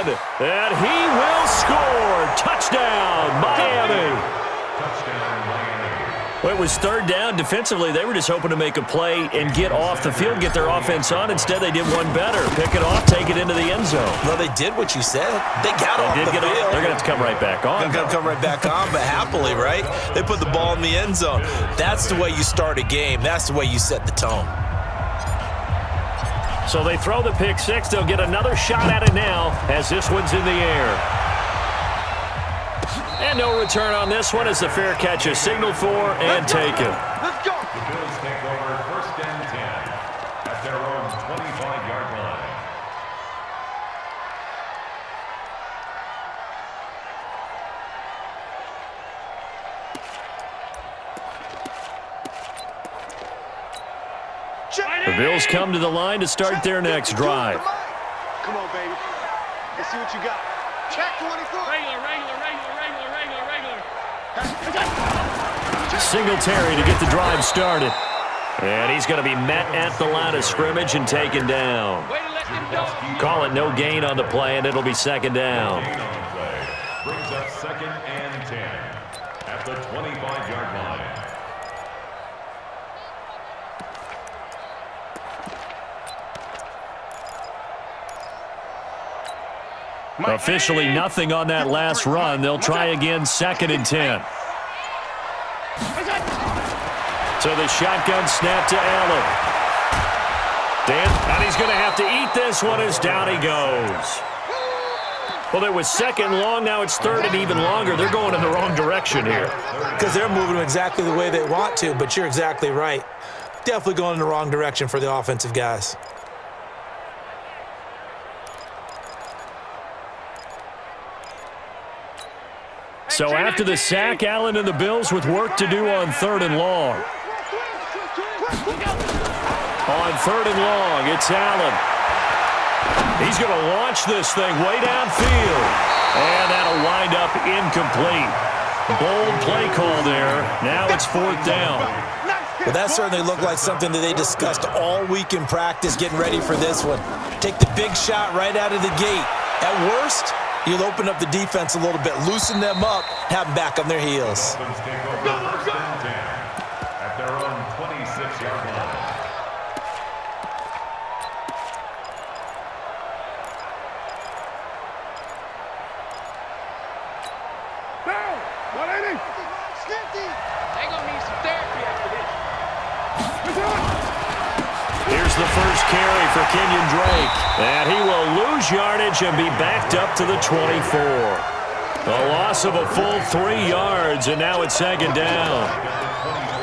again, and he will score. Touchdown, Miami. Well, it was third down. Defensively, they were just hoping to make a play and get off the field, get their offense on. Instead, they did one better. Pick it off, take it into the end zone. Well, they did what you said. They got off the field. They're going to have to come right back on. They're going to come right back on, but happily, right? They put the ball in the end zone. That's the way you start a game. That's the way you set the tone. So they throw the pick six. They'll get another shot at it now as this one's in the air. And no return on this one as the fair catch is signaled for and taken. Let's go. The Bills take over 1st and 10 at their own 25-yard line. The Bills come to the line to start their next drive. Come on, baby. Let's see what you got. Check 24. Regular. Singletary to get the drive started. And he's going to be met at the line of scrimmage and taken down. Way to let them go. Call it no gain on the play, and it'll be second down. Brings up 2nd and 10 at the 25-yard line. Officially nothing on that last run. They'll try again, 2nd and 10. So the shotgun snap to Allen. And he's going to have to eat this one as down he goes. Well, it was 2nd long. Now it's 3rd and even longer. They're going in the wrong direction here. Because they're moving exactly the way they want to, but you're exactly right. Definitely going in the wrong direction for the offensive guys. So after the sack, Allen and the Bills with work to do on 3rd and long. On 3rd and long, it's Allen. He's going to launch this thing way downfield. And that'll wind up incomplete. Bold play call there. Now it's 4th down. Well, that certainly looked like something that they discussed all week in practice getting ready for this one. Take the big shot right out of the gate. At worst, you'll open up the defense a little bit, loosen them up, have them back on their heels. Dolphins take over 1st and 10 at their own 26-yard line. They're going to need some therapy after this. Here's the first carry for Kenyon Drake. And he will lose yardage and be backed up to the 24. A loss of a full 3 yards, and now it's 2nd down.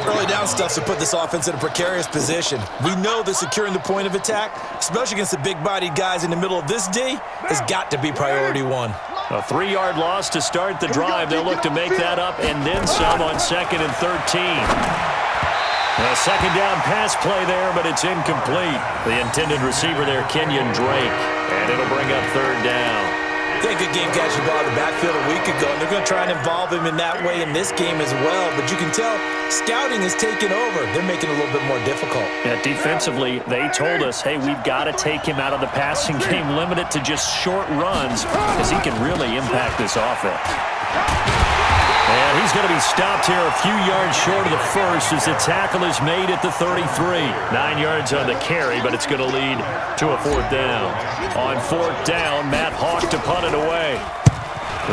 Early down stuff to put this offense in a precarious position. We know that securing the point of attack, especially against the big-bodied guys in the middle of this D, has got to be priority one. A 3-yard loss to start the drive. They'll look to make that up and then some on 2nd and 13. A 2nd down pass play there, but it's incomplete. The intended receiver there, Kenyon Drake, and it'll bring up 3rd down. They had a good game catching ball in the backfield a week ago, and they're going to try and involve him in that way in this game as well. But you can tell scouting is taking over. They're making it a little bit more difficult. Yeah, defensively, they told us, hey, we've got to take him out of the passing game, limit it to just short runs, because he can really impact this offense. And he's going to be stopped here a few yards short of the first as the tackle is made at the 33. 9 yards on the carry, but it's going to lead to a 4th down. On 4th down, Matt Hawk to punt it away.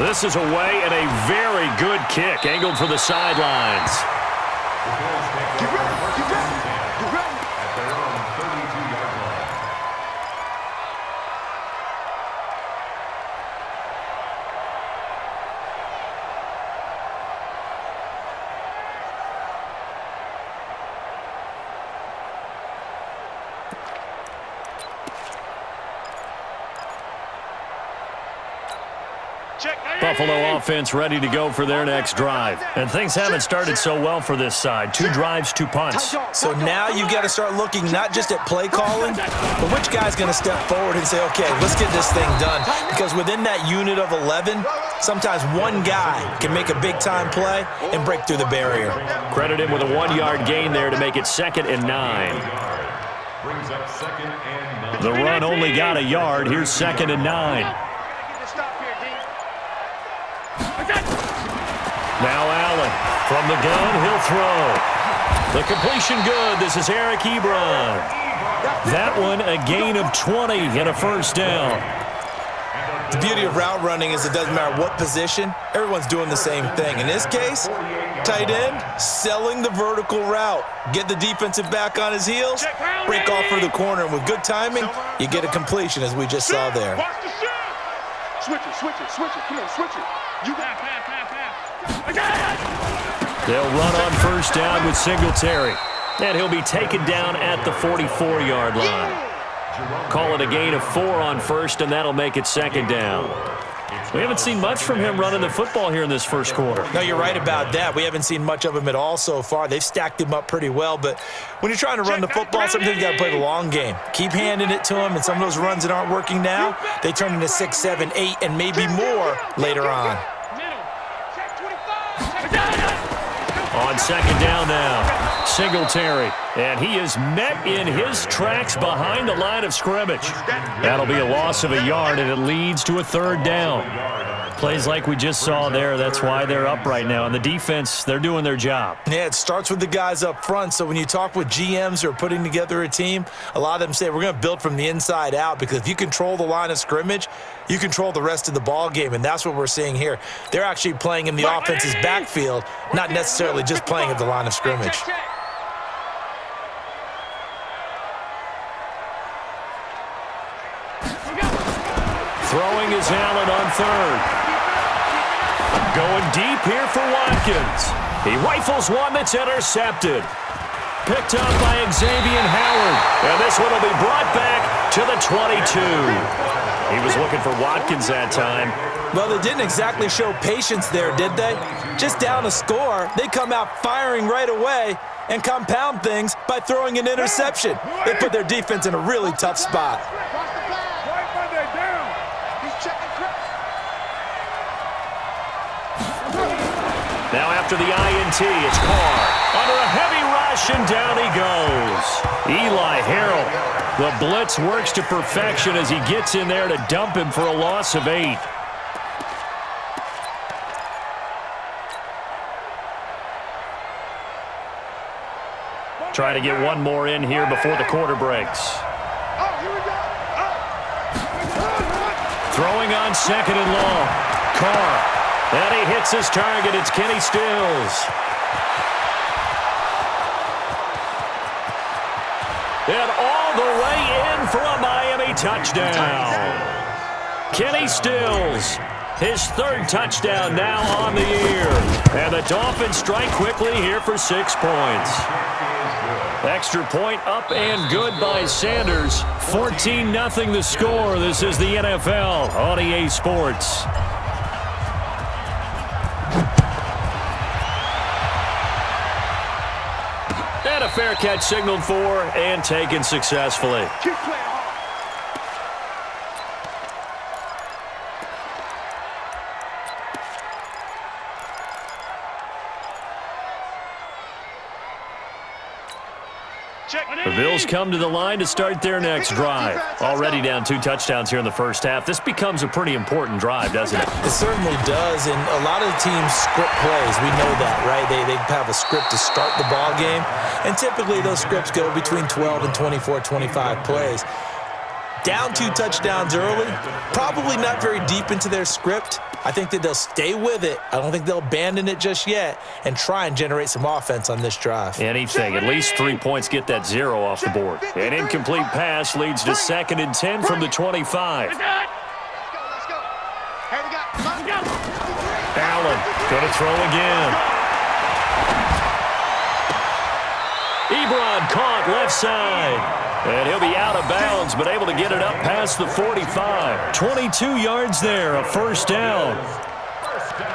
This is away and a very good kick, angled for the sidelines. At their own 32-yard line. Buffalo offense ready to go for their next drive. And things haven't started so well for this side. 2 drives, 2 punts. So now you've got to start looking not just at play calling, but which guy's going to step forward and say, okay, let's get this thing done. Because within that unit of 11, sometimes one guy can make a big-time play and break through the barrier. Credit him with a 1-yard gain there to make it 2nd and 9. Brings up 2nd and 9. The run only got a yard. Here's 2nd and 9. Now Allen from the gun, he'll throw. The completion good. This is Eric Ebron. That one a gain of 20 and a first down. The beauty of route running is it doesn't matter what position, everyone's doing the same thing. In this case, tight end, selling the vertical route. Get the defensive back on his heels, break off for the corner, and with good timing, you get a completion as we just saw there. Switch it, switch it, switch it. Come on, switch it. You got They'll run on first down with Singletary. And he'll be taken down at the 44-yard line. Call it a gain of 4 on first, and that'll make it second down. We haven't seen much from him running the football here in this first quarter. No, you're right about that. We haven't seen much of him at all so far. They've stacked him up pretty well, but when you're trying to run the football, sometimes you got to play the long game. Keep handing it to him, and some of those runs that aren't working now, they turn into 6, 7, 8, and maybe more later on. On second down now, Singletary. And he is met in his tracks behind the line of scrimmage. That'll be a loss of a yard, and it leads to a third down. Plays like we just saw there, that's why they're up right now. And the defense, they're doing their job. Yeah, it starts with the guys up front. So when you talk with GMs who are putting together a team, a lot of them say we're going to build from the inside out, because if you control the line of scrimmage, you control the rest of the ball game, and that's what we're seeing here. They're actually playing in the offense's backfield, not necessarily just playing at the line of scrimmage. Throwing is Allen on third. Going deep here for Watkins. He rifles one that's intercepted. Picked up by Xavier Howard. And this one will be brought back to the 22. He was looking for Watkins that time. Well, they didn't exactly show patience there, did they? Just down a score, they come out firing right away and compound things by throwing an interception. They put their defense in a really tough spot. Now after the INT, it's Carr. Under a heavy rush, and down he goes. Eli Harrell. The blitz works to perfection as he gets in there to dump him for a loss of 8. Try to get one more in here before the quarter breaks. Throwing on second and long. Carr. And he hits his target. It's Kenny Stills. And all the way in for a Miami touchdown. Kenny Stills, his third touchdown now on the year. And the Dolphins strike quickly here for 6 points. Extra point up and good by Sanders. 14-0 the score. This is the NFL on EA Sports. And a fair catch signaled for and taken successfully. The Bills come to the line to start their next drive. Already down 2 touchdowns here in the first half. This becomes a pretty important drive, doesn't it? It certainly does, and a lot of the teams script plays. We know that, right? They have a script to start the ball game, and typically those scripts go between 12 and 24, 25 plays. Down 2 touchdowns early, probably not very deep into their script. I think that they'll stay with it. I don't think they'll abandon it just yet and try and generate some offense on this drive. Anything. At least 3 points get that 0 off the board. An incomplete pass leads to 2nd and 10 from the 25. Let's go. Hey, we got. Allen going to throw again. Ebron caught left side. And he'll be out of bounds, but able to get it up past the 45. 22 yards there, a first down.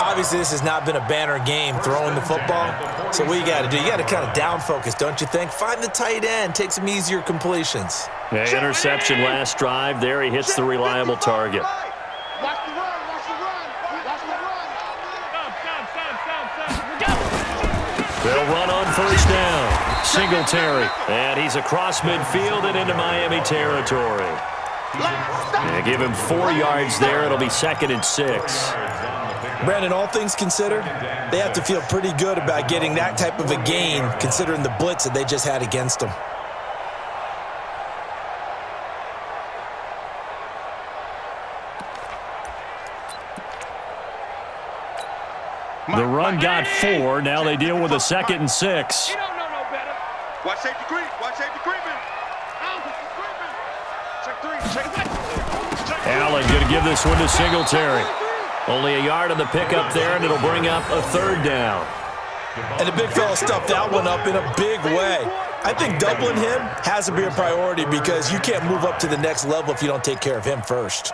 Obviously, this has not been a banner game throwing the football. So what you got to do, you got to kind of down focus, don't you think? Find the tight end, take some easier completions. Interception last drive. There he hits the reliable target. Watch the run. They'll run on first down. Singletary. And he's across midfield and into Miami territory. They give him 4 yards there. It'll be 2nd and 6. Brandon, all things considered, they have to feel pretty good about getting that type of a gain considering the blitz that they just had against them. The run got 4. Now they deal with a 2nd and 6. You don't know no better. Watch safety creep. Watch safety creeping. Check 3. Check 3. Allen going to give this one to Singletary. Only a yard on the pickup there, and it'll bring up a 3rd down. And the big fella stuffed that one up in a big way. I think doubling him has to be a priority because you can't move up to the next level if you don't take care of him first.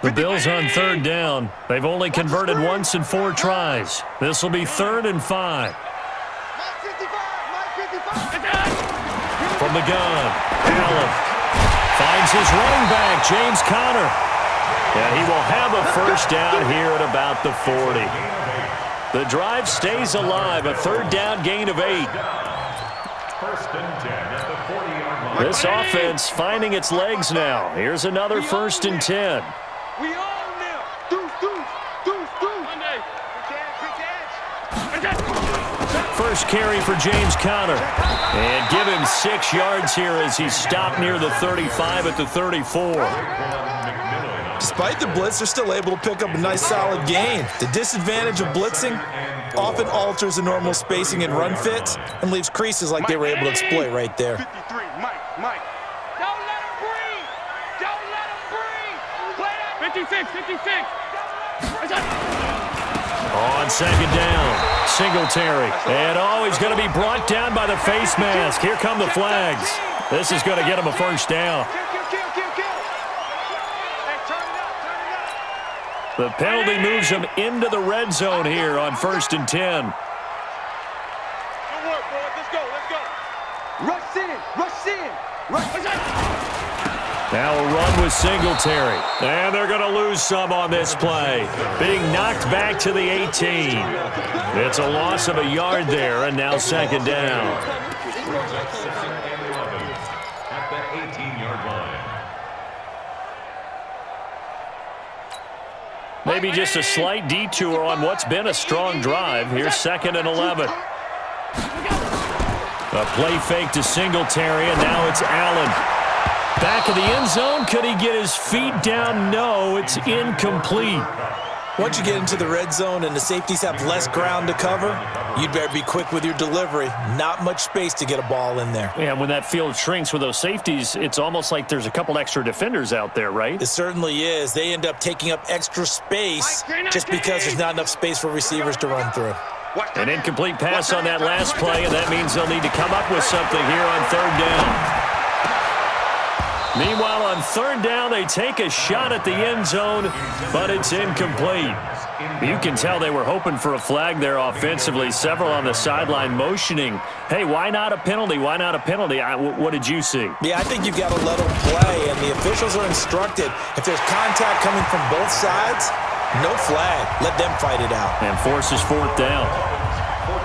The Bills on 3rd down. They've only converted once in 4 tries. This will be 3rd and 5. From the gun, Allen finds his running back, James Conner. And he will have a 1st down here at about the 40. The drive stays alive, a 3rd down gain of 8. 1st and 10 at the 40-yard line. This offense finding its legs now. Here's another 1st and 10. We own them. Deuce. Monday. Quick edge. First carry for James Conner. And give him 6 yards here as he's stopped near the 35 at the 34. Despite the blitz, they're still able to pick up a nice solid gain. The disadvantage of blitzing often alters the normal spacing and run fits and leaves creases like they were able to exploit right there. 53. Mike. Don't let him breathe. Don't let him breathe. Play that. 56. On 2nd down, Singletary. And he's going to be brought down by the face mask. Here come the flags. This is going to get him a 1st down. Kill. Hey, turn it up. The penalty moves him into the red zone here on 1st and 10. Good work, boys. Let's go. Rush in. Now a run with Singletary. And they're going to lose some on this play. Being knocked back to the 18. It's a loss of a yard there, and now 2nd down. At the 18-yard line. Maybe just a slight detour on what's been a strong drive. Here's 2nd and 11. A play fake to Singletary, and now it's Allen. Back of the end zone. Could he get his feet down? No, it's incomplete. Once you get into the red zone and the safeties have less ground to cover, you'd better be quick with your delivery. Not much space to get a ball in there. Yeah, when that field shrinks with those safeties, it's almost like there's a couple extra defenders out there, right? It certainly is. They end up taking up extra space just because there's not enough space for receivers to run through. An incomplete pass on that last play, and that means they'll need to come up with something here on 3rd down. Meanwhile, on 3rd down, they take a shot at the end zone, but it's incomplete. You can tell they were hoping for a flag there offensively. Several on the sideline motioning, hey, why not a penalty? Why not a penalty? What did you see? Yeah, I think you've got to let them play, and the officials are instructed. If there's contact coming from both sides, no flag. Let them fight it out. And forces 4th down.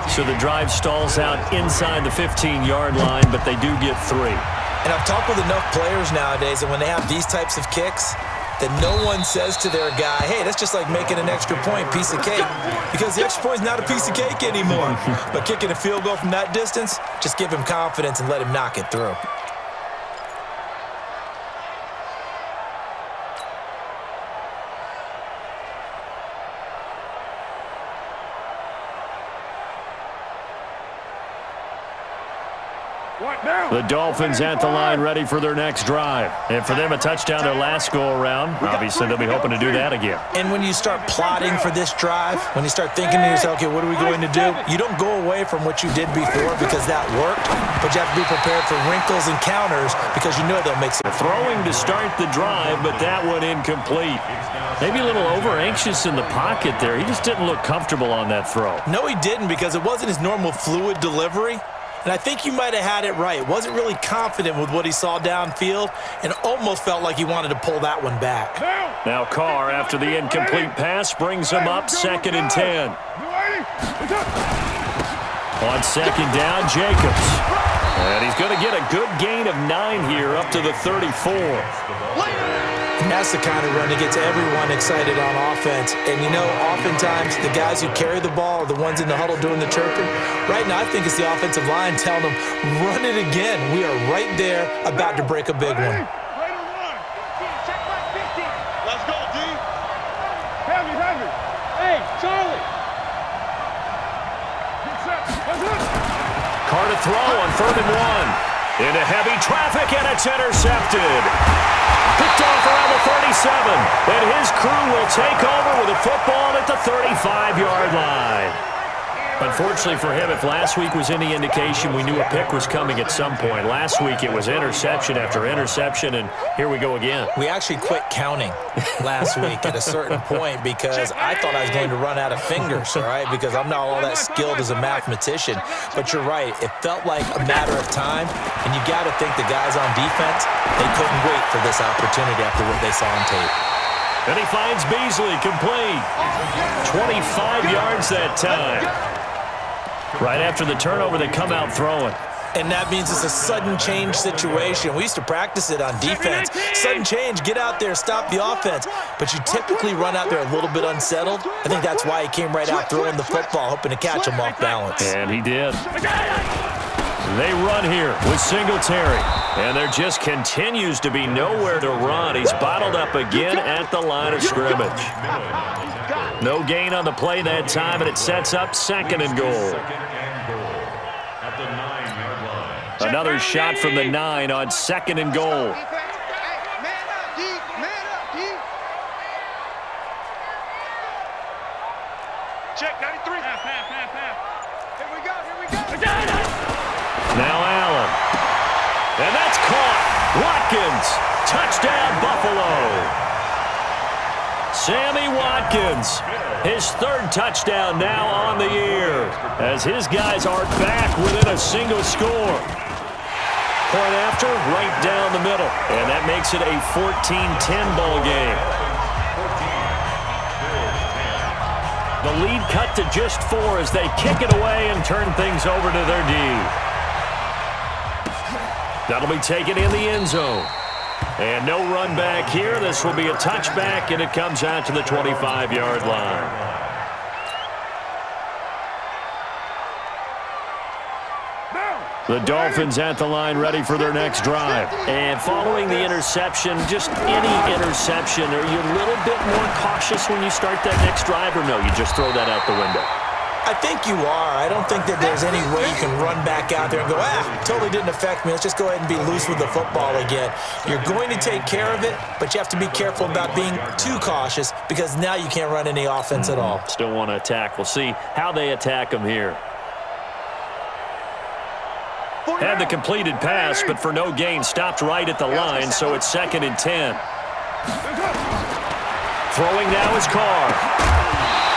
So the drive stalls out inside the 15-yard line, but they do get 3. And I've talked with enough players nowadays that when they have these types of kicks, that no one says to their guy, hey, that's just like making an extra point, piece of cake. Because the extra point is not a piece of cake anymore. But kicking a field goal from that distance, just give him confidence and let him knock it through. The Dolphins at the line ready for their next drive. And for them, a touchdown their last go-around. Obviously, they'll be hoping to do that again. And when you start plotting for this drive, when you start thinking to yourself, okay, what are we going to do? You don't go away from what you did before because that worked, but you have to be prepared for wrinkles and counters because you know they'll make some. Throwing to start the drive, but that one incomplete. Maybe a little over-anxious in the pocket there. He just didn't look comfortable on that throw. No, he didn't because it wasn't his normal fluid delivery. And I think you might have had it right. Wasn't really confident with what he saw downfield and almost felt like he wanted to pull that one back. Now Carr, after the incomplete pass, brings him up 2nd and 10. On second down, Jacobs. And he's going to get a good gain of 9 here up to the 34. And that's the kind of run that gets everyone excited on offense. And, you know, oftentimes the guys who carry the ball are the ones in the huddle doing the chirping. Right now, I think it's the offensive line telling them, run it again. We are right there about to break a big one. Let's go, D. Heavy. Hey, Charlie. Carr to throw on 3rd and 1. Into heavy traffic, and it's intercepted. Picked off around the 37, and his crew will take over with a football at the 35-yard line. Unfortunately for him, if last week was any indication, we knew a pick was coming at some point. Last week it was interception after interception, and here we go again. We actually quit counting last week at a certain point because I thought I was going to run out of fingers, all right, because I'm not all that skilled as a mathematician. But you're right. It felt like a matter of time, and you got to think the guys on defense, they couldn't wait for this opportunity after what they saw on tape. And he finds Beasley complete. 25 yards that time. Right after the turnover, they come out throwing. And that means it's a sudden change situation. We used to practice it on defense. Sudden change, get out there, stop the offense. But you typically run out there a little bit unsettled. I think that's why he came right out throwing the football, hoping to catch him off balance. And he did. They run here with Singletary. And there just continues to be nowhere to run. He's bottled up again at the line of scrimmage. No gain on the play that time, and it sets up 2nd and goal. Another shot from the 9 on 2nd and goal. Check 93. Here we go. Now Allen. And that's caught. Watkins. Touchdown, Buffalo. Sammy Watkins. His 3rd touchdown now on the year as his guys are back within a single score. Point after, right down the middle. And that makes it a 14-10 ball game. The lead cut to just 4 as they kick it away and turn things over to their D. That'll be taken in the end zone. And no run back here. This will be a touchback, and it comes out to the 25-yard line. The Dolphins at the line ready for their next drive. And following the interception, just any interception, are you a little bit more cautious when you start that next drive, or no, you just throw that out the window? I think you are. I don't think that there's any way you can run back out there and go, totally didn't affect me. Let's just go ahead and be loose with the football again. You're going to take care of it, but you have to be careful about being too cautious because now you can't run any offense at all. Still want to attack. We'll see how they attack them here. Had the completed pass, but for no gain, stopped right at the line, so it's 2nd and 10. Throwing now is Carr.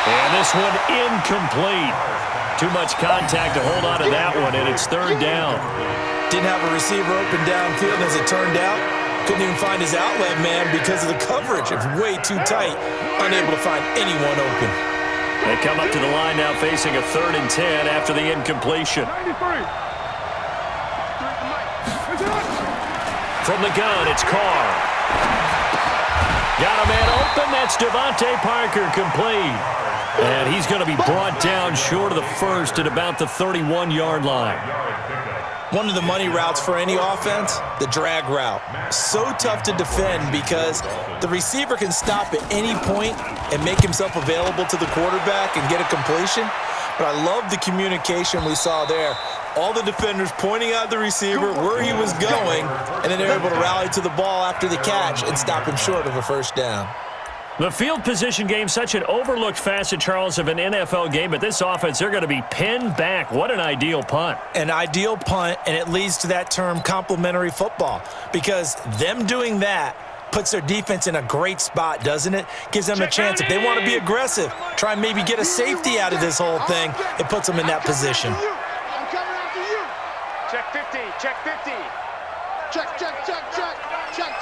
And this one incomplete. Too much contact to hold on to that one, and it's 3rd down. Didn't have a receiver open downfield, and as it turned out, couldn't even find his outlet man because of the coverage. It's way too tight, unable to find anyone open. They come up to the line now facing a 3rd and 10 after the incompletion. From the gun, it's Carr. Got a man open. That's Devontae Parker complete. And he's going to be brought down short of the first at about the 31-yard line. One of the money routes for any offense, the drag route. So tough to defend because the receiver can stop at any point and make himself available to the quarterback and get a completion. But I love the communication we saw there. All the defenders pointing out the receiver where he was going, and then they're able to rally to the ball after the catch and stop him short of a 1st down. The field position game, such an overlooked facet, Charles, of an NFL game, but this offense, they're going to be pinned back. What an ideal punt. An ideal punt, and it leads to that term complementary football, because them doing that puts their defense in a great spot, doesn't it? Gives them a chance. If they want to be aggressive, try and maybe get a safety out of this whole thing, it puts them in that position. I'm coming after you. Check 50. Check 50. Check.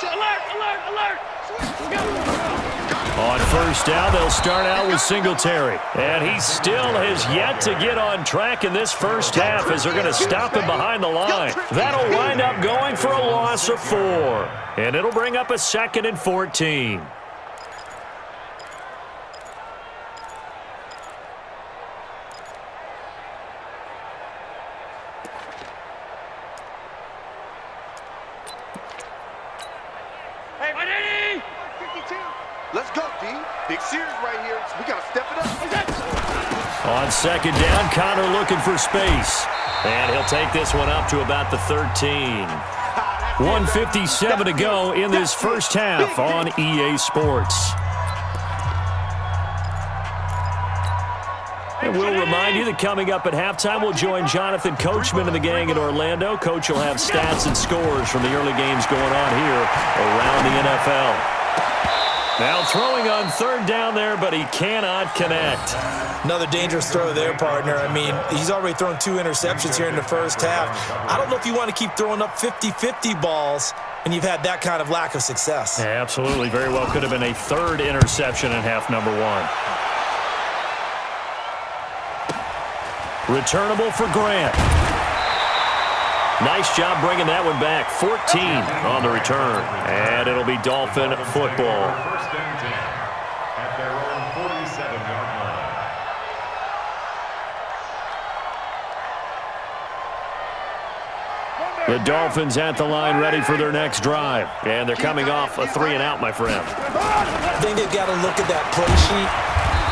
Alert. Let's go. On first down, they'll start out with Singletary. And he still has yet to get on track in this first half as they're going to stop him behind the line. That'll wind up going for a loss of 4. And it'll bring up a 2nd and 14. Let's go, D. Big series right here. We got to step it up. On second down, Connor looking for space. And he'll take this one up to about the 13. 1:57 to go in this first half on EA Sports. And we'll remind you that coming up at halftime, we'll join Jonathan Coachman and the gang in Orlando. Coach will have stats and scores from the early games going on here around the NFL. Now throwing on third down there, but he cannot connect. Another dangerous throw there, partner. I mean, he's already thrown 2 interceptions here in the first half. I don't know if you want to keep throwing up 50-50 balls and you've had that kind of lack of success. Yeah, absolutely. Very well could have been a 3rd interception in half number 1. Returnable for Grant. Nice job bringing that one back. 14 on the return. And it'll be Dolphin football. First and 10 at their own 47-yard line. The Dolphins at the line ready for their next drive. And they're coming off a 3-and-out, my friend. I think they've got to look at that play sheet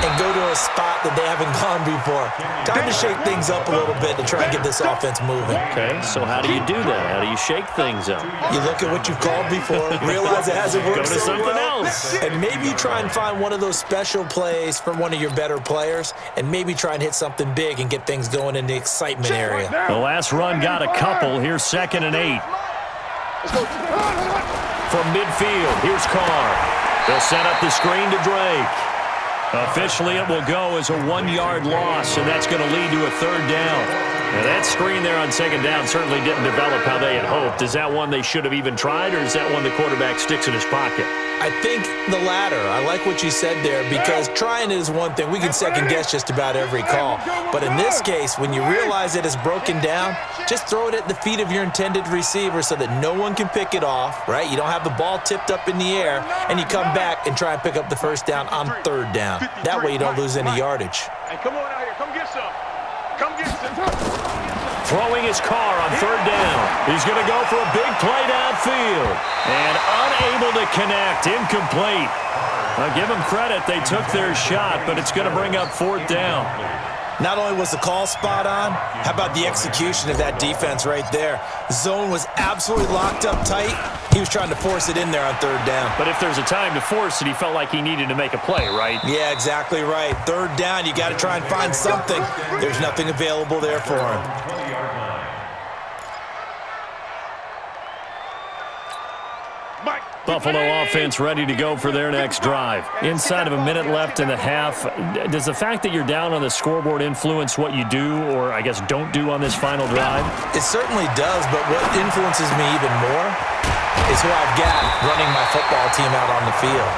and go to a spot that they haven't gone before. Time to shake things up a little bit to try and get this offense moving. Okay, so how do you do that? How do you shake things up? You look at what you've called before, realize it hasn't worked Go to so something well, else. and maybe you try and find one of those special plays from one of your better players, and maybe try and hit something big and get things going in the excitement area. The last run got a couple. Here's 2nd and 8. From midfield, here's Carr. They'll set up the screen to Drake. Officially, it will go as a 1-yard loss, and that's going to lead to a 3rd down. Now, that screen there on 2nd down certainly didn't develop how they had hoped. Is that one they should have even tried, or is that one the quarterback sticks in his pocket? I think the latter. I like what you said there, because trying it is one thing. We can second-guess just about every call. But in this case, when you realize it is broken down, just throw it at the feet of your intended receiver so that no one can pick it off, right? You don't have the ball tipped up in the air, and you come back and try and pick up the first down on 3rd down. That way you don't lose any yardage. Hey, come on out here. Come get some. Come get some. Throwing his car on 3rd down. He's going to go for a big play downfield. And unable to connect. Incomplete. I'll give them credit. They took their shot, but it's going to bring up 4th down. Not only was the call spot on, how about the execution of that defense right there? Zone was absolutely locked up tight. He was trying to force it in there on 3rd down. But if there's a time to force it, he felt like he needed to make a play, right? Yeah, exactly right. 3rd down, you got to try and find something. There's nothing available there for him. 20-yard line. Buffalo offense ready to go for their next drive. Inside of a minute left in the half, does the fact that you're down on the scoreboard influence what you do, or I guess don't do on this final drive? It certainly does, but what influences me even more is who I've got running my football team out on the field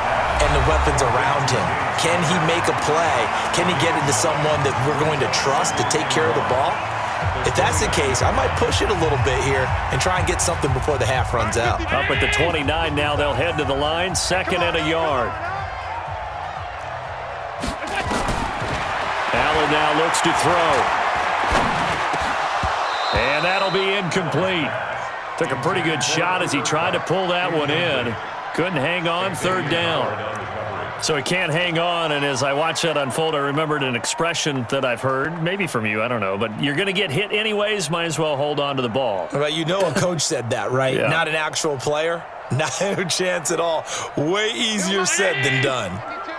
and the weapons around him. Can he make a play? Can he get into someone that we're going to trust to take care of the ball? If that's the case, I might push it a little bit here and try and get something before the half runs out. Up at the 29 now, they'll head to the line, 2nd and a yard. Allen now looks to throw. And that'll be incomplete. Took a pretty good shot as he tried to pull that one in. Couldn't hang on, 3rd down. So he can't hang on, and as I watched that unfold, I remembered an expression that I've heard, maybe from you, I don't know, but you're going to get hit anyways, might as well hold on to the ball. Well, you know a coach said that, right? Yeah. Not an actual player. No chance at all. Way easier said than done.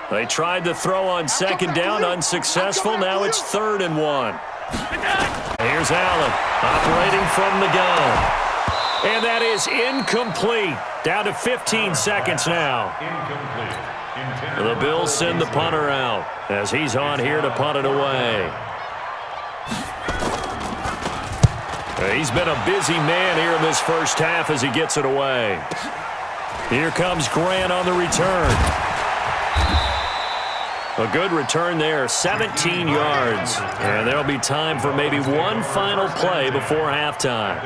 They tried to throw on 2nd down, unsuccessful. Now it's 3rd and 1. Here's Allen operating from the gun. And that is incomplete. Down to 15 seconds now. Incomplete. The Bills send the punter out as he's on here to punt it away. He's been a busy man here in this first half as he gets it away. Here comes Grant on the return. A good return there, 17 yards. And there'll be time for maybe one final play before halftime.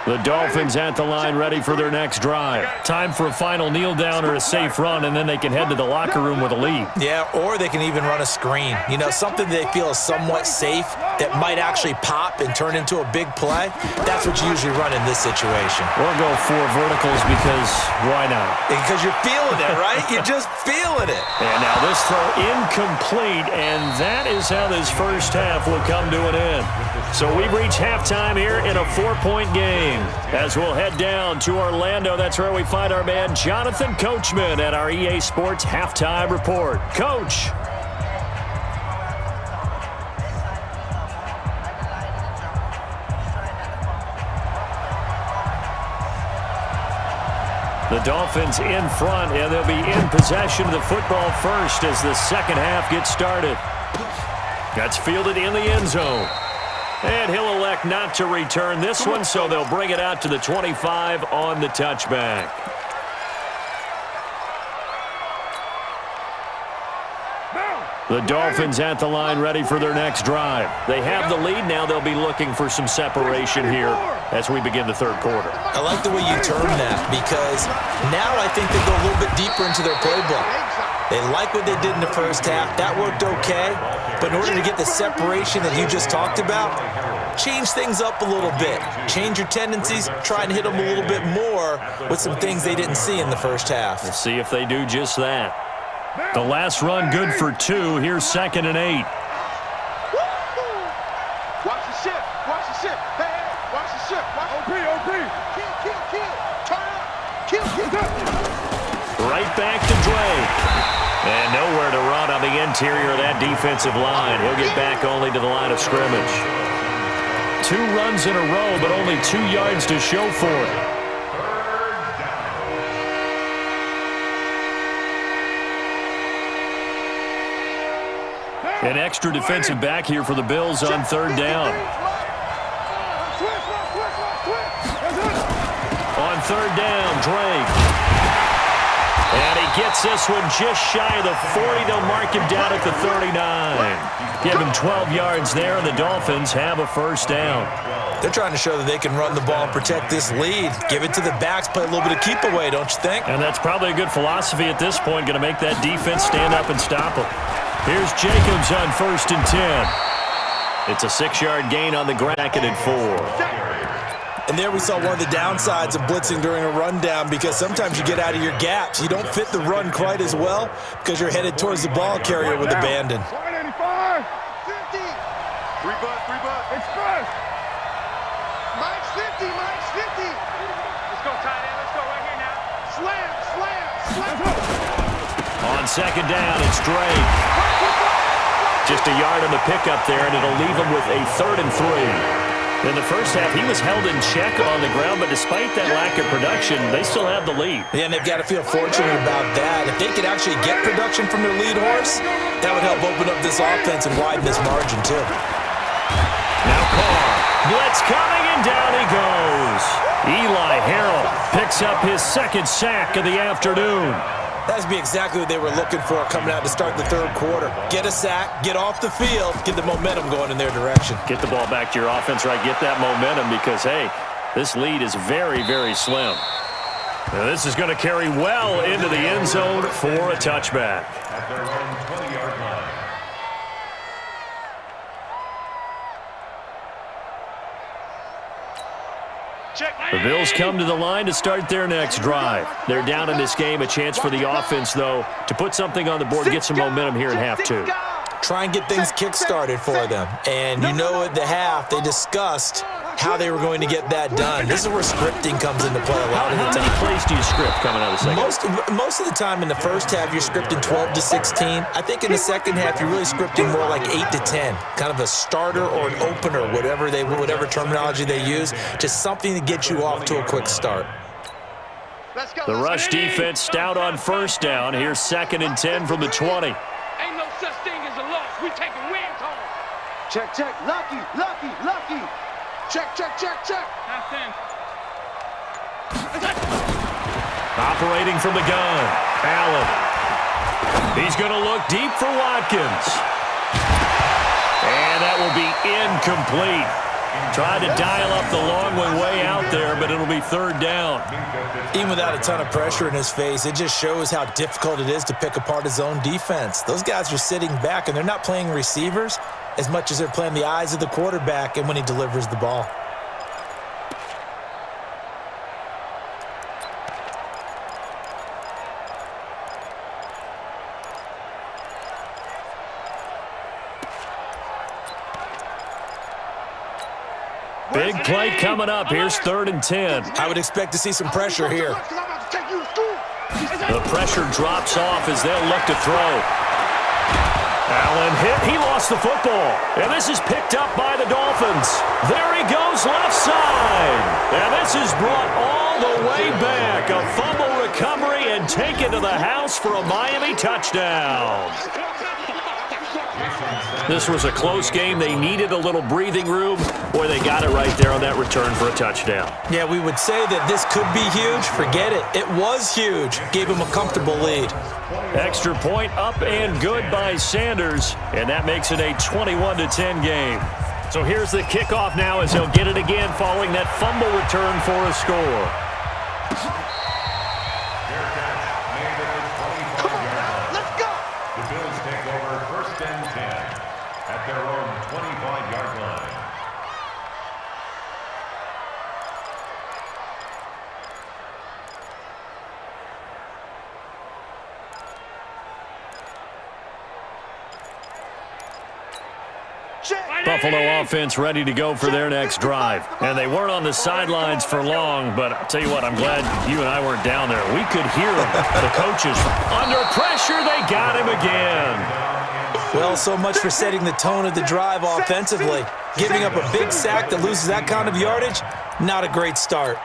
The Dolphins at the line ready for their next drive. Time for a final kneel down or a safe run, and then they can head to the locker room with a lead. Yeah, or they can even run a screen. You know, something they feel is somewhat safe that might actually pop and turn into a big play. That's what you usually run in this situation. Or go 4 verticals because why not? Because you're feeling it, right? You're just feeling it. And now this throw incomplete, and that is how this first half will come to an end. So we've reached halftime here in a 4-point game. As we'll head down to Orlando, that's where we find our man Jonathan Coachman at our EA Sports Halftime Report. Coach. The Dolphins in front, and they'll be in possession of the football first as the second half gets started. That's fielded in the end zone. And he'll elect not to return this one, so they'll bring it out to the 25 on the touchback. The Dolphins at the line ready for their next drive. They have the lead. Now they'll be looking for some separation here as we begin the third quarter. I like the way you term that because now I think they go a little bit deeper into their playbook. They like what they did in the first half. That worked okay. But in order to get the separation that you just talked about, change things up a little bit. Change your tendencies. Try and hit them a little bit more with some things they didn't see in the first half. We'll see if they do just that. The last run good for 2. Here's 2nd and 8. Watch the shift. Watch the shift. Hey, hey, watch the shift. Watch OP. Kill, kill, kill. Turn up. Kill. Right back to Drake. And nowhere to run on the interior of that defensive line. He'll get back only to the line of scrimmage. 2 runs in a row, but only 2 yards to show for it. An extra defensive back here for the Bills on 3rd down. On 3rd down, Drake. And he gets this one just shy of the 40. They'll mark him down at the 39. Give him 12 yards there, and the Dolphins have a first down. They're trying to show that they can run the ball and protect this lead. Give it to the backs, play a little bit of keep away, don't you think? And that's probably a good philosophy at this point, going to make that defense stand up and stop them. Here's Jacobs on 1st and 10. It's a 6-yard gain on the ground at 4. And there we saw one of the downsides of blitzing during a rundown because sometimes you get out of your gaps. You don't fit the run quite as well because you're headed towards the ball carrier with abandon. 185. 50. 3 bud. Express. Mike's 50. Let's go, tight end. Let's go right here now. Slam. On 2nd down, it's Drake. Just a yard on the pickup there, and it'll leave him with a 3rd and 3. In the first half, he was held in check on the ground, but despite that lack of production, they still have the lead. Yeah, and they've got to feel fortunate about that. If they could actually get production from their lead horse, that would help open up this offense and widen this margin, too. Now Carr. Blitz coming, and down he goes. Eli Harrell picks up his 2nd sack of the afternoon. That'd be exactly what they were looking for coming out to start the 3rd quarter. Get a sack, get off the field, get the momentum going in their direction. Get the ball back to your offense, right? Get that momentum because, hey, this lead is very, very slim. Now, this is going to carry well into the end zone for a touchback. At their own 20-yard line. The Bills come to the line to start their next drive. They're down in this game. A chance for the offense, though, to put something on the board, get some momentum here in half 2. Try and get things kick-started for them. And you know at the half, they discussed how they were going to get that done. This is where scripting comes into play a lot of the time. How many plays do you script coming out of the second? Most of the time in the first half, you're scripting 12 to 16. I think in the second half, you're really scripting more like 8 to 10. Kind of a starter or an opener, whatever terminology they use. Just something to get you off to a quick start. The rush defense stout on 1st down. Here's 2nd and 10 from the 20. Ain't no such thing as a loss. We taking wins home. Check. Lucky. Check. Half 10. Operating from the gun, Allen. He's going to look deep for Watkins. And that will be incomplete. Tried to dial up the long one way out there, but it'll be third down. Even without a ton of pressure in his face, it just shows how difficult it is to pick apart his own defense. Those guys are sitting back, and they're not playing receivers as much as they're playing the eyes of the quarterback and when he delivers the ball. Big play coming up. Here's 3rd and 10. I would expect to see some pressure here. The pressure drops off as they'll look to throw. Allen hit. He lost the football. And this is picked up by the Dolphins. There he goes left side. And this is brought all the way back. A fumble recovery and taken to the house for a Miami touchdown. This was a close game. They needed a little breathing room. Boy, they got it right there on that return for a touchdown. Yeah, we would say that this could be huge. Forget it. It was huge. Gave him a comfortable lead. Extra point up and good by Sanders, and that makes it a 21-10 game. So here's the kickoff now as he'll get it again following that fumble return for a score. Buffalo offense ready to go for their next drive. And they weren't on the sidelines for long, but I'll tell you what, I'm glad you and I weren't down there. We could hear them. The coaches under pressure, they got him again. Well, so much for setting the tone of the drive offensively. Giving up a big sack that loses that kind of yardage, not a great start.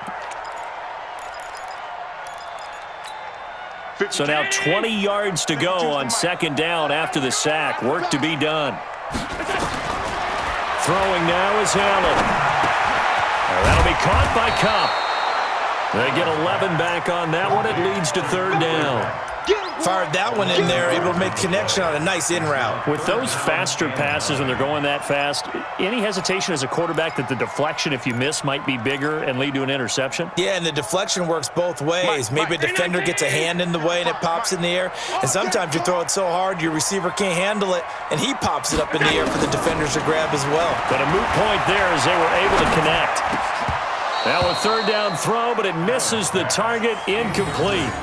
So now 20 yards to go on 2nd down after the sack. Work to be done. Throwing now is Allen. That'll be caught by Kupp. They get 11 back on that one. It leads to 3rd down. Fired that one in there, able to make connection on a nice in route. With those faster passes when they're going that fast, any hesitation as a quarterback that the deflection, if you miss, might be bigger and lead to an interception? Yeah, and the deflection works both ways. Maybe a defender gets a hand in the way and it pops in the air. And sometimes you throw it so hard your receiver can't handle it, and he pops it up in the air for the defenders to grab as well. But a moot point there as they were able to connect. Now a 3rd down throw, but it misses the target, incomplete.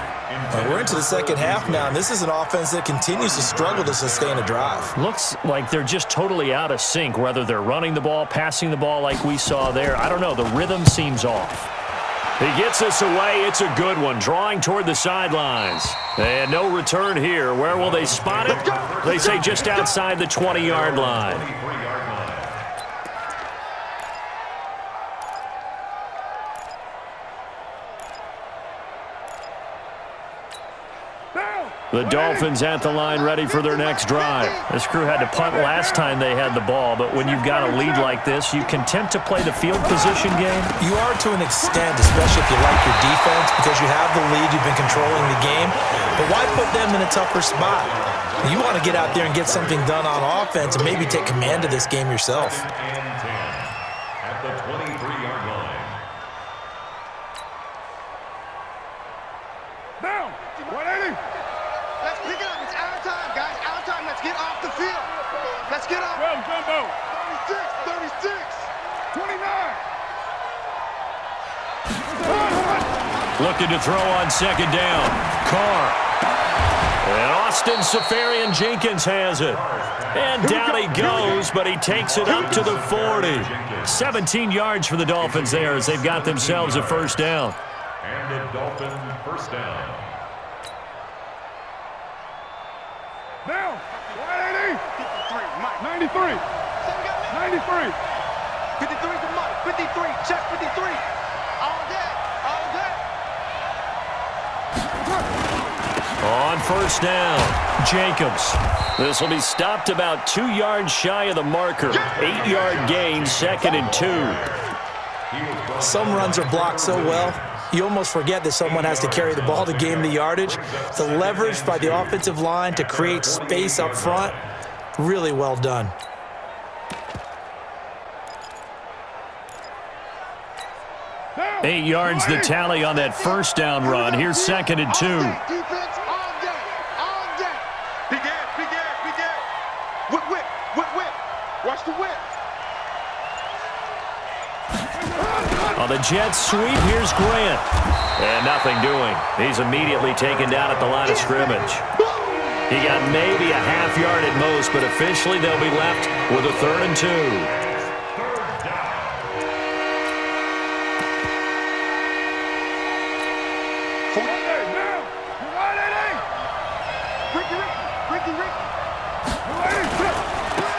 We're into the 2nd half now, and this is an offense that continues to struggle to sustain a drive. Looks like they're just totally out of sync, whether they're running the ball, passing the ball like we saw there. I don't know. The rhythm seems off. He gets us away. It's a good one, drawing toward the sidelines. And no return here. Where will they spot it? They say just outside the 20-yard line. The Dolphins at the line ready for their next drive. This crew had to punt last time they had the ball, but when you've got a lead like this, you content to play the field position game? You are to an extent, especially if you like your defense, because you have the lead, you've been controlling the game. But why put them in a tougher spot? You want to get out there and get something done on offense and maybe take command of this game yourself. At the 23-yard line. Down. 180. Let's pick it up. It's our time, guys. Our time. Let's get off the field. Let's get off. 12, Jumbo. 36, 29. Looking to throw on 2nd down. Carr. And Austin Safarian-Jenkins has it. And down he goes, but he takes it up to the 40. 17 yards for the Dolphins there as they've got themselves a 1st down. And the Dolphin 1st down. Down. 180. 93. 93. 53 to Mike. 53. Check 53. All day. All day. On 1st down, Jacobs. This will be stopped about 2 yards shy of the marker. 8-yard gain, 2nd and 2. Some runs are blocked so well, you almost forget that someone has to carry the ball to gain the yardage. The leverage by the offensive line to create space up front, really well done. Eight yards the tally on that first down run. Here's 2nd and 2. Defense on deck. On deck. Big ass, big ass, big ass. Whip, whip, whip, whip. Watch the whip. On the Jets sweep, here's Grant. And nothing doing. He's immediately taken down at the line of scrimmage. He got maybe a half yard at most, but officially they'll be left with a 3rd and 2.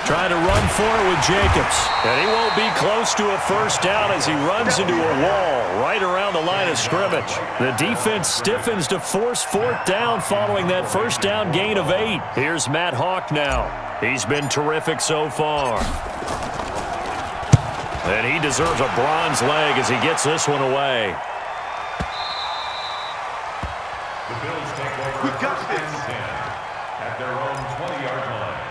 Trying to run for it with Jacobs. And he won't be close to a first down as he runs into a wall right around the line of scrimmage. The defense stiffens to force 4th down following that first down gain of 8. Here's Matt Hawk now. He's been terrific so far. And he deserves a bronze leg as he gets this one away. The Bills take over first and 10 at their own 20-yard line.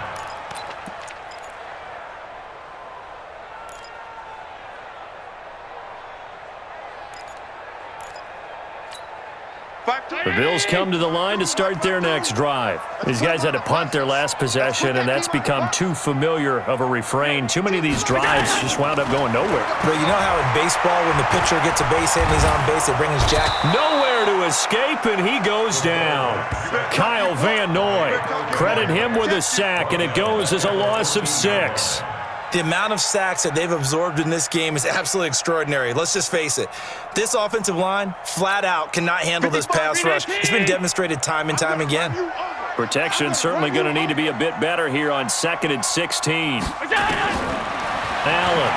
The Bills come to the line to start their next drive. These guys had to punt their last possession, and that's become too familiar of a refrain. Too many of these drives just wound up going nowhere. But you know how in baseball, when the pitcher gets a base hit and he's on base, they bring his jack? Nowhere to escape, and he goes down. Kyle Van Noy. Credit him with a sack, and it goes as a loss of 6. The amount of sacks that they've absorbed in this game is absolutely extraordinary. Let's just face it. This offensive line, flat out, cannot handle this pass rush. It's been demonstrated time and time again. Protection certainly going to need to be a bit better here on 2nd and 16. Allen.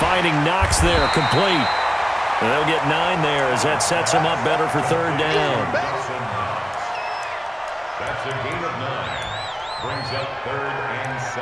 Finding Knox there, complete. And they'll get 9 there as that sets them up better for 3rd down. That's a gain of 9. Brings up 3rd and 7.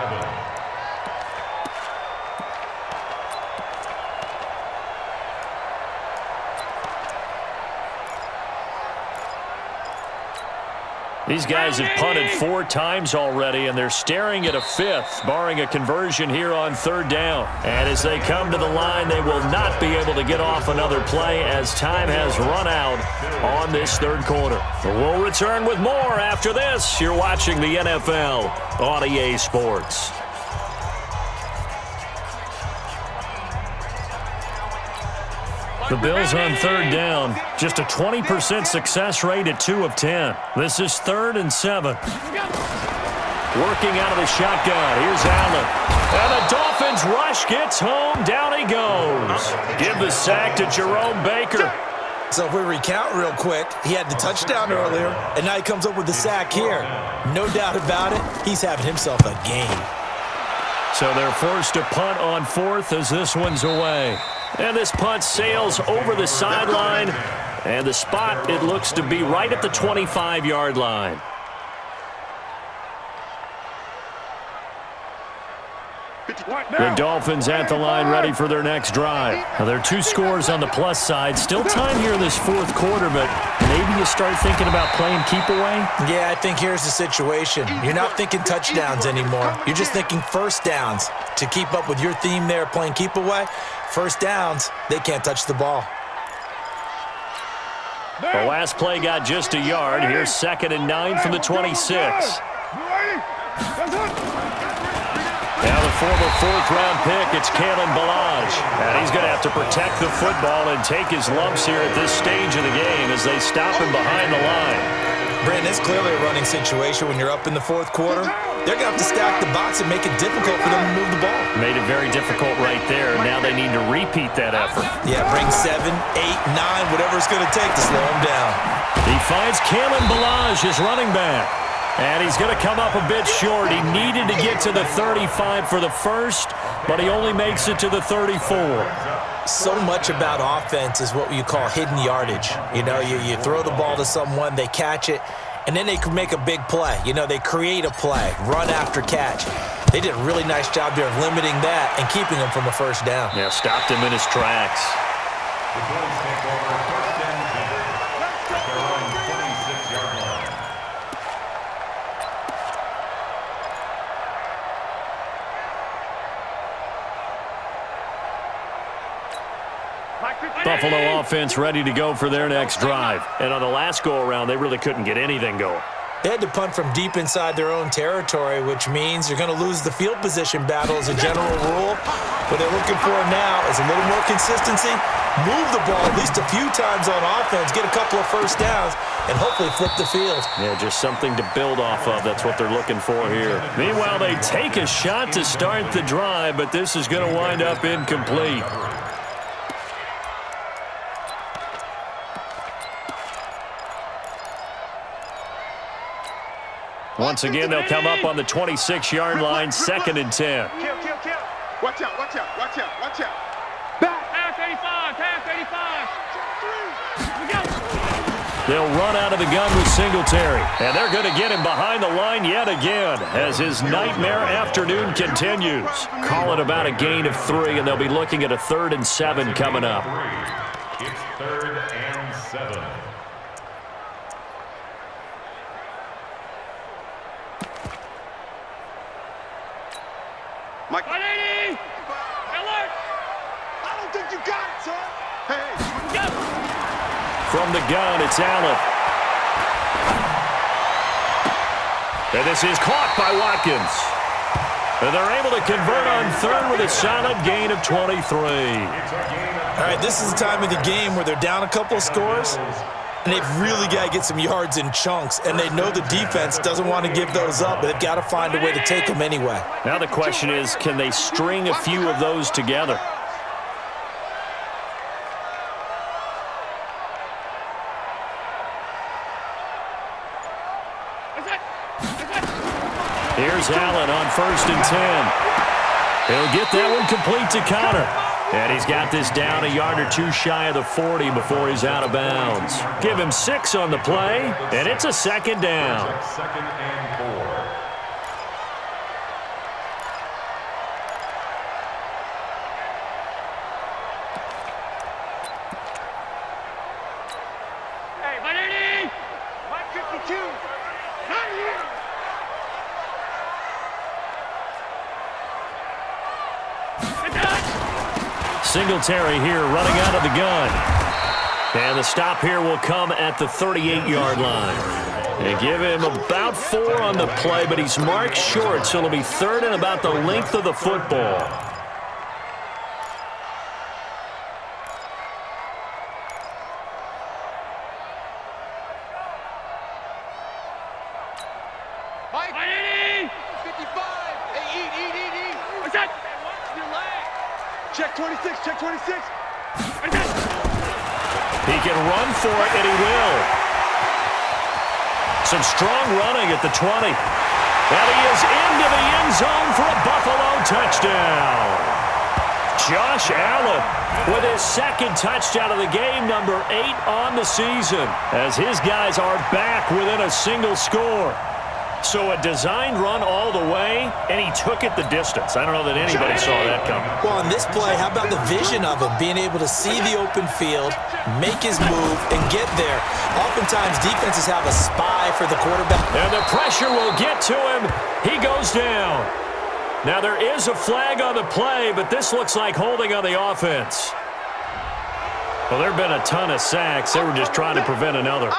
These guys have punted 4 times already, and they're staring at a 5th, barring a conversion here on 3rd down. And as they come to the line, they will not be able to get off another play as time has run out on this 3rd quarter. We'll return with more after this. You're watching the NFL on EA Sports. The Bills on 3rd down. Just a 20% success rate at 2 of 10. This is 3rd and 7. Working out of the shotgun. Here's Allen. And the Dolphins rush gets home. Down he goes. Give the sack to Jerome Baker. So if we recount real quick, he had the touchdown earlier, and now he comes up with the sack here. No doubt about it, he's having himself a game. So they're forced to punt on 4th as this one's away. And this punt sails over the sideline, and the spot, it looks to be right at the 25-yard line. The Dolphins at the line ready for their next drive. Now, there are 2 scores on the plus side. Still time here in this 4th quarter, but maybe you start thinking about playing keep away? Yeah, I think here's the situation. You're not thinking touchdowns anymore. You're just thinking first downs. To keep up with your theme there, playing keep away, first downs, they can't touch the ball. The last play got just a yard. Here's 2nd and 9 from the 26. Now the former 4th-round pick, it's Kalen Ballage. And he's going to have to protect the football and take his lumps here at this stage of the game as they stop him behind the line. Brandon, it's clearly a running situation when you're up in the 4th quarter. They're going to have to stack the box and make it difficult for them to move the ball. Made it very difficult right there. Now they need to repeat that effort. Yeah, bring 7, 8, 9, whatever it's going to take to slow him down. He finds Kalen Ballage, his running back. And he's going to come up a bit short. He needed to get to the 35 for the first, but he only makes it to the 34. So much about offense is what you call hidden yardage. You know, you throw the ball to someone, they catch it, and then they can make a big play. You know, they create a play, run after catch. They did a really nice job there of limiting that and keeping him from a first down. Yeah, stopped him in his tracks. The Bills take over first and 10 at their own 26-yard line. Buffalo offense ready to go for their next drive. And on the last go-around, they really couldn't get anything going. They had to punt from deep inside their own territory, which means you're going to lose the field position battle as a general rule. What they're looking for now is a little more consistency, move the ball at least a few times on offense, get a couple of first downs, and hopefully flip the field. Yeah, just something to build off of. That's what they're looking for here. Meanwhile, they take a shot to start the drive, but this is going to wind up incomplete. Once again, they'll come up on the 26-yard line, 2nd and 10. Kill. Watch out. Back. Pass 85, pass 85. We go. They'll run out of the gun with Singletary. And they're going to get him behind the line yet again as his nightmare afternoon continues. Call it about a gain of 3, and they'll be looking at a 3rd and 7 coming up. It's 3rd and 7. Mike. 180. Alert. I don't think you got it, son. Hey. Go. From the gun, it's Allen. And this is caught by Watkins. And they're able to convert on 3rd with a solid gain of 23. All right, this is the time of the game where they're down a couple of scores, and they've really got to get some yards in chunks, and they know the defense doesn't want to give those up, but they've got to find a way to take them anyway. Now the question is, can they string a few of those together? Here's Allen on 1st and 10. He'll get that one complete to Connor. And he's got this down a yard or 2 shy of the 40 before he's out of bounds. Give him 6 on the play, and it's a 2nd down. 2nd and 4. Hey, 180. Mike 52. Not here. Singletary here running out of the gun. And the stop here will come at the 38-yard line. They give him about 4 on the play, but he's marked short, so it'll be 3rd and about the length of the football. Mike 180. 55. Hey, eat. What's that? Your leg. Check 26. He can run for it, and he will. Some strong running at the 20. And he is into the end zone for a Buffalo touchdown. Josh Allen with his 2nd touchdown of the game, number 8 on the season, as his guys are back within a single score. So a designed run all the way, and he took it the distance. I don't know that anybody saw that coming. Well, on this play, how about the vision of him, being able to see the open field, make his move, and get there. Oftentimes, defenses have a spy for the quarterback. And the pressure will get to him. He goes down. Now, there is a flag on the play, but this looks like holding on the offense. Well, there have been a ton of sacks. They were just trying to prevent another.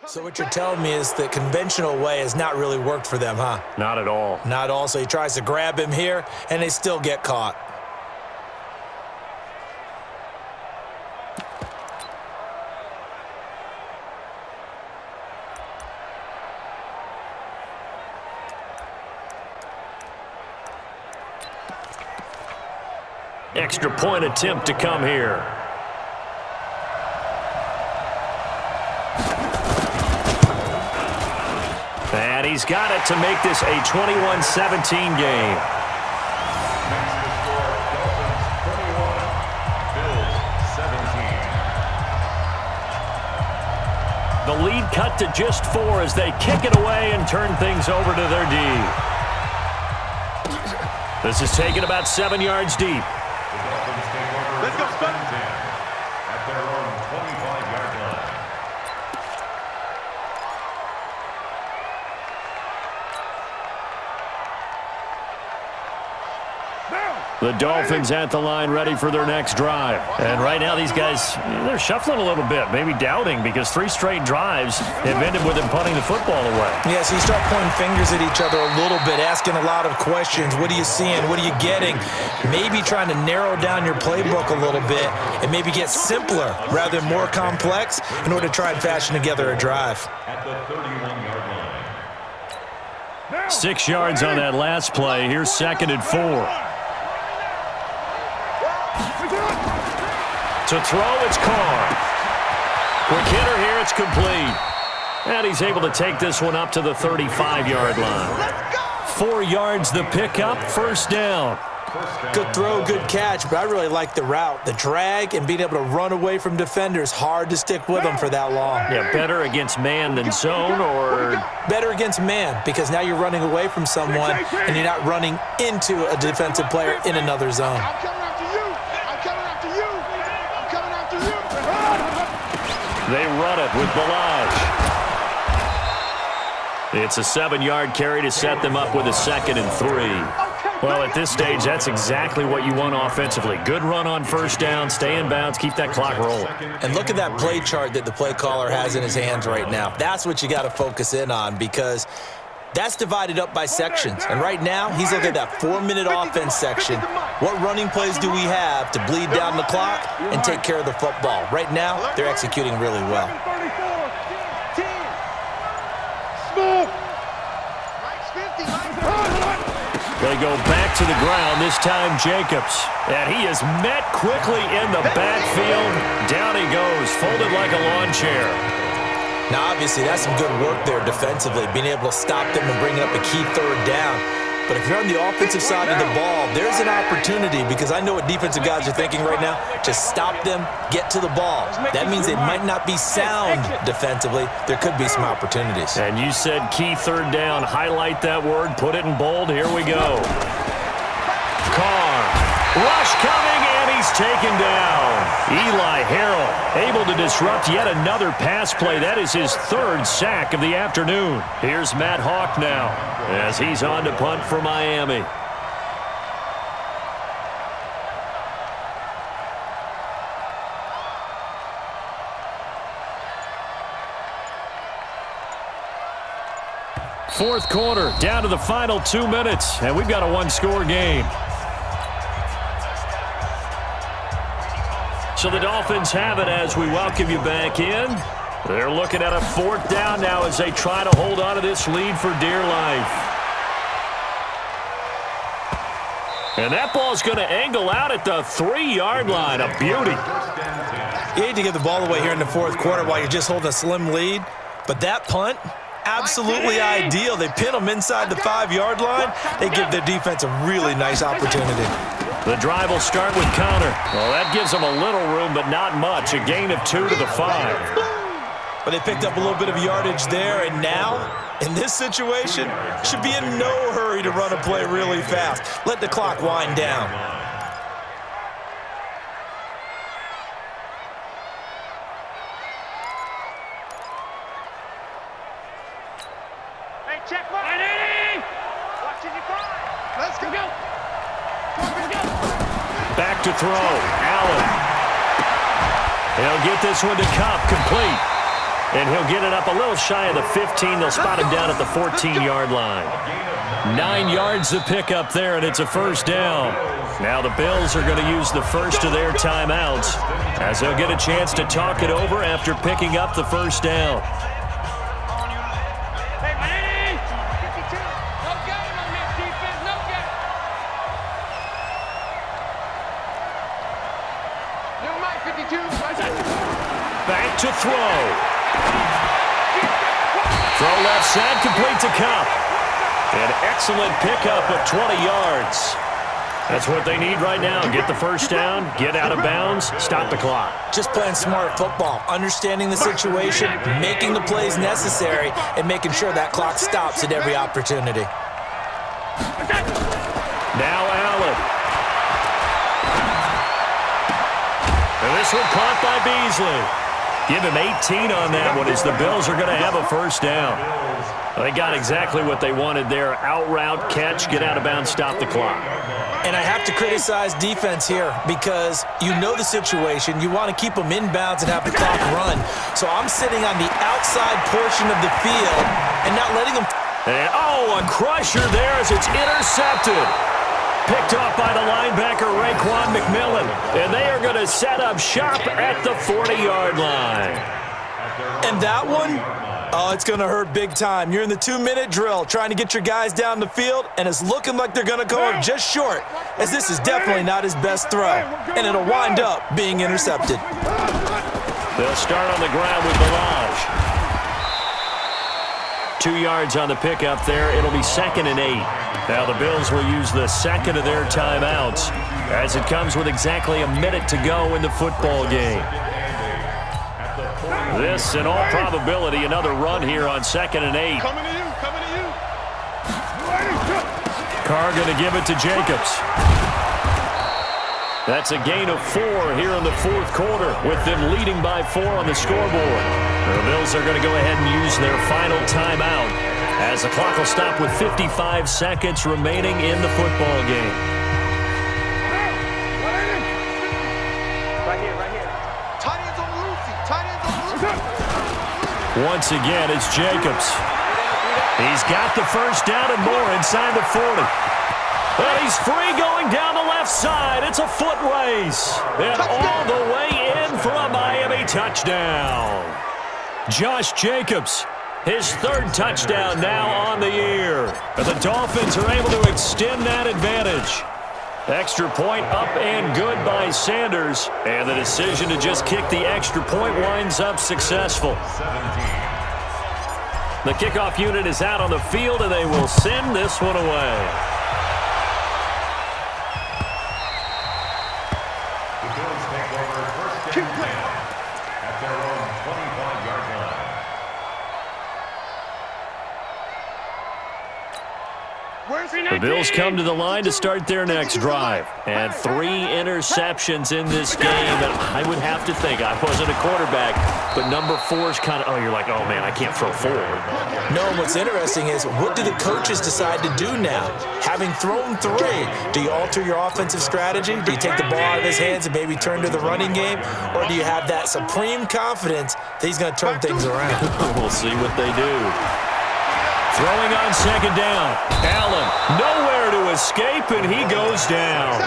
So what you're telling me is the conventional way has not really worked for them, huh? Not at all. Not all. So he tries to grab him here, and they still get caught. Extra point attempt to come here. And he's got it to make this a 21-17 game. Next to score, Dolphins 21, Bills 17. The lead cut to just 4 as they kick it away and turn things over to their D. This is taken about 7 yards deep. The Dolphins take over Let's go, first and 10 at their own 25-yard line. The Dolphins at the line ready for their next drive. And right now these guys, they're shuffling a little bit, maybe doubting because 3 straight drives have ended with them punting the football away. Yeah, so you start pointing fingers at each other a little bit, asking a lot of questions. What are you seeing? What are you getting? Maybe trying to narrow down your playbook a little bit and maybe get simpler rather than more complex in order to try and fashion together a drive. At the 31-yard line. 6 yards on that last play. Here's 2nd and 4. To throw, it's Carr. Quick hitter here, it's complete. And he's able to take this one up to the 35-yard line. 4 yards the pickup, first down. Good throw, good catch, but I really like the route. The drag and being able to run away from defenders, hard to stick with them for that long. Yeah, better against man than zone, or Better against man because now you're running away from someone and you're not running into a defensive player in another zone. I'm coming after you. I'm coming after you. I'm coming after you. they run it with Balaj. It's a 7-yard carry to set them up with a 2nd and 3. Well, at this stage, that's exactly what you want offensively. Good run on first down, stay in bounds, keep that clock rolling. And look at that play chart that the play caller has in his hands right now. That's what you got to focus in on because that's divided up by sections. And right now, he's looking at that 4-minute offense section. What running plays do we have to bleed down the clock and take care of the football? Right now, they're executing really well. Mike's 50. They go back to the ground, this time Jacobs. And he is met quickly in the backfield. Down he goes, folded like a lawn chair. Now, obviously, that's some good work there defensively, being able to stop them and bringing up a key 3rd down. But if you're on the offensive side of the ball, there's an opportunity because I know what defensive guys are thinking right now. Just stop them, get to the ball. That means they might not be sound defensively. There could be some opportunities. And you said key 3rd down. Highlight that word, put it in bold. Here we go. Carr, rush coming, and he's taken down. Eli Harrell able to disrupt yet another pass play. That is his 3rd sack of the afternoon. Here's Matt Hawk now as he's on to punt for Miami. Fourth quarter, down to the final 2 minutes, and we've got a 1-score game. So the Dolphins have it as we welcome you back in. They're looking at a 4th down now as they try to hold on to this lead for dear life. And that ball's going to angle out at the 3-yard line. A beauty. You hate to give the ball away here in the 4th quarter while you're just holding a slim lead, but that punt, absolutely ideal. They pin them inside the 5-yard line. They give their defense a really nice opportunity. The drive will start with Connor. Well, that gives them a little room, but not much. A gain of 2 to the 5. But they picked up a little bit of yardage there, and now, in this situation, should be in no hurry to run a play really fast. Let the clock wind down. Hey, check one. Watch your car. Let's go. Back to throw. Allen. He'll get this one to Cup, complete. And he'll get it up a little shy of the 15. They'll spot him down at the 14-yard line. 9 yards to pick up there, and it's a first down. Now the Bills are going to use the first of their timeouts as they'll get a chance to talk it over after picking up the first down. Back to throw. Throw left side, complete to Cup. An excellent pickup of 20 yards. That's what they need right now. Get the first down, get out of bounds, stop the clock. Just playing smart football, understanding the situation, making the plays necessary, and making sure that clock stops at every opportunity. Now Allen. And this one caught by Beasley. Give him 18 on that one as the Bills are going to have a first down. They got exactly what they wanted there. Out route, catch, get out of bounds, stop the clock. And I have to criticize defense here because you know the situation. You want to keep them inbounds and have the clock run. So I'm sitting on the outside portion of the field and not letting them. And, a crusher there as it's intercepted. Picked off by the linebacker, Raekwon McMillan. And they are going to set up shop at the 40-yard line. And that one, it's going to hurt big time. You're in the 2-minute drill trying to get your guys down the field, and it's looking like they're going to go up just short, as this is definitely not his best throw. And it'll wind up being intercepted. They'll start on the ground with Balaj. 2 yards on the pickup there. It'll be 2nd and 8. Now the Bills will use the second of their timeouts as it comes with exactly a minute to go in the football game. This, in all probability, another run here on 2nd and 8. Coming to you, coming to you. Carr going to give it to Jacobs. That's a gain of 4 here in the fourth quarter with them leading by 4 on the scoreboard. The Bills are going to go ahead and use their final timeout as the clock will stop with 55 seconds remaining in the football game. Right here. Tight ends on the Lucy. Tight ends on the Lucy. Once again, it's Jacobs. He's got the first down and more inside the 40. And he's free going down the left side. It's a foot race. And all the way in for a Miami touchdown. Josh Jacobs, his 3rd touchdown now on the year. And the Dolphins are able to extend that advantage. Extra point up and good by Sanders. And the decision to just kick the extra point winds up successful. The kickoff unit is out on the field, and they will send this one away. The Bills take over 1st and 10 at their own 25-yard line. The Bills come to the line to start their next drive. And 3 interceptions in this game. And I would have to think, I wasn't a quarterback, but number 4 is kind of, you're like, oh, man, I can't throw forward. No, what's interesting is what do the coaches decide to do now? Having thrown 3, do you alter your offensive strategy? Do you take the ball out of his hands and maybe turn to the running game? Or do you have that supreme confidence that he's going to turn things around? We'll see what they do. Throwing on 2nd down. Allen, nowhere to escape, and he goes down.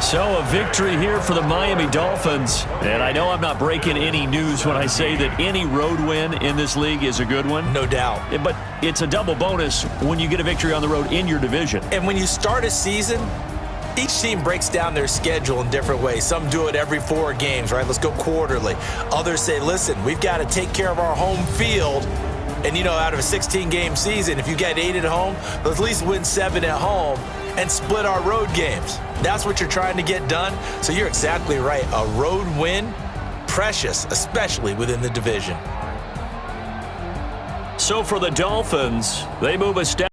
So a victory here for the Miami Dolphins. And I know I'm not breaking any news when I say that any road win in this league is a good one. No doubt. But it's a double bonus when you get a victory on the road in your division. And when you start a season, each team breaks down their schedule in different ways. Some do it every 4 games, right? Let's go quarterly. Others say, listen, we've got to take care of our home field. And, you know, out of a 16-game season, if you get 8 at home, let's at least win 7 at home and split our road games. That's what you're trying to get done. So you're exactly right. A road win, precious, especially within the division. So for the Dolphins, they move a step.